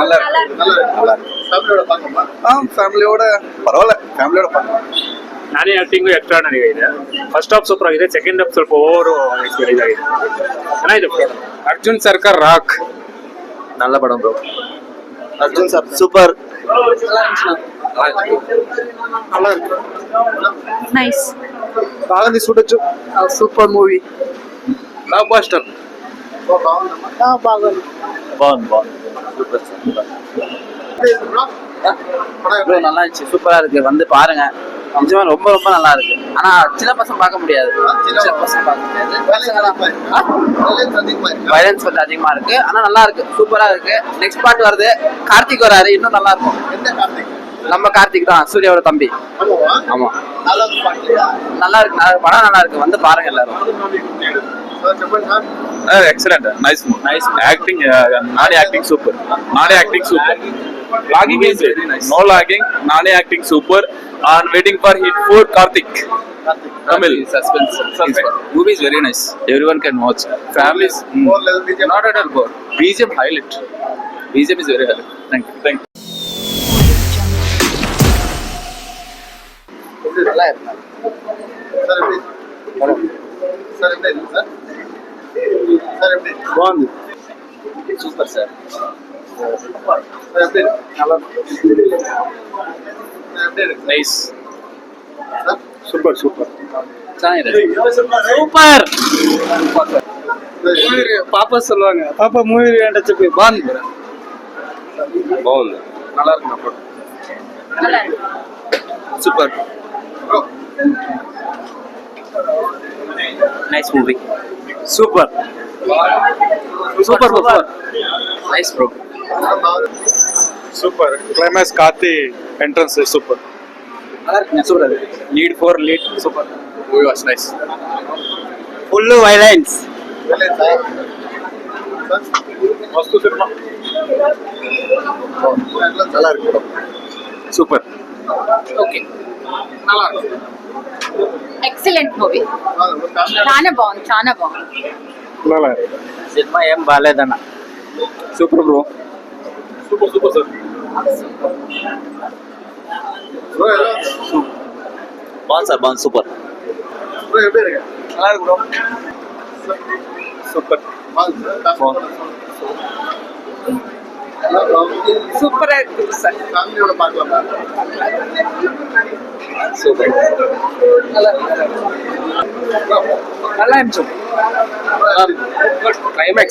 நல்லா இருக்கு நல்லா இருக்கு ஃபேமிலியோட பார்க்கணுமா? ಫ್ಯಾಮಿಲಿಯೋಡ ಪರವಾಗಿಲ್ಲ ಫ್ಯಾಮಿಲಿಯೋಡ பார்க்கலாம். ನಾನೇ ಆಕ್ಟಿಂಗು ಎಕ್ಸ್ಟ್ರಾಡನರಿ ಇದೆ. ಫಸ್ಟ್ ಹಾಫ್ ಸೂಪರ್ ಆಗಿದೆ, ಸೆಕೆಂಡ್ ಹಾಫ್ ಸ್ವಲ್ಪ ಓವರ್ ಎಕ್ಸ್ಪೀರಿಯನ್ಸ್ ಆಗಿದೆ. ಚೆನ್ನಾಗಿದೆ. ಅರ್ಜುನ್ ಸರ್ಕಾರ್ ರಾಕ್ நல்ல படம் ப்ரோ. Arjun sir super. நல்லா இருக்கு. నైస్. బాగుంది చూడొచ్చు. Super movie. Blockbuster. బాగుందమ్మా. బాగుంది. బాగుంది சூப்பர் ப்ரோ நல்லா இருந்துச்சு, சூப்பரா இருக்கு, வந்து பாருங்க. நிஜமா ரொம்ப ரொம்ப நல்லா இருக்கு. ஆனா சின்ன பசங்க பார்க்க முடியாது, சின்ன பசங்க பார்க்க முடியாது. வயலன்ஸ் கொஞ்சம் அதிகமா இருக்கு, ஆனா நல்லா இருக்கு, சூப்பரா இருக்கு. நெக்ஸ்ட் பார்ட் வருது, கார்த்திக் வராரு, இன்னும் நல்லா இருக்கும். எந்த கார்த்திக்? நம்ம கார்த்திக் தான், சூர்யாவோட தம்பி. ஆமா, நல்லா இருக்கு. நல்லா இருக்கு, படம் நல்லா இருக்கு, வந்து பாருங்க எல்லாரும். Excellent, nice nice acting. ನಾನೇ ಆಕ್ಟಿಂಗ್ ಸೂಪರ್, ನಾನೇ acting super. Lagging is very nice, no lagging, ನಾನೇ acting super. I am waiting for hit for Karthik. Tamil suspense. Movie is very nice. Everyone can watch. Families. Not at all bore. BGM highlight. BGM is very highlight. Thank you. Thank you. நல்லா இருக்கு. Sir எப்படி இருக்கு sir? Sir எப்படி? బాగుంది. Super sir. Sir எப்படி இருக்கு? நல்லா இருக்கு. சார் எப்படி இருக்கு? Nice. Sir super super. ಚೆನ್ನಾಗಿದೆ. సూపర్. పాప சொல்லுவாங்க పాప మూవీ అంటే చెప్పి బాగుంది. బాగుంది. நல்லா இருக்கு నా పடம். நல்லா இருக்கு. Super. Nice movie. Super super super. Nice bro. Super. Climax Karthi entrance is super. நல்லா இருக்கு, சூப்பரா இருக்கு. Lead for lead super. Movie was nice. Full violence. మస్తు సినిమా. நல்லா இருக்கு. Super. ఓకే. Excellent movie. చాలా బాగుంది, చాలా బాగుంది. நல்லா సినిమా ఏం బాగాలేదన్న. Super bro. Super super sir. బాగుంది సార్ బాగుంది సూపర్. ப்ரோ எப்படி இருக்கு? நல்லா இருக்கு bro. Super. సూపర్ ఇருக்கு సార్. ஃபேமிலியோட பார்க்கலாமா? சூப்பர். நல்லா இருந்துச்சு. Climax.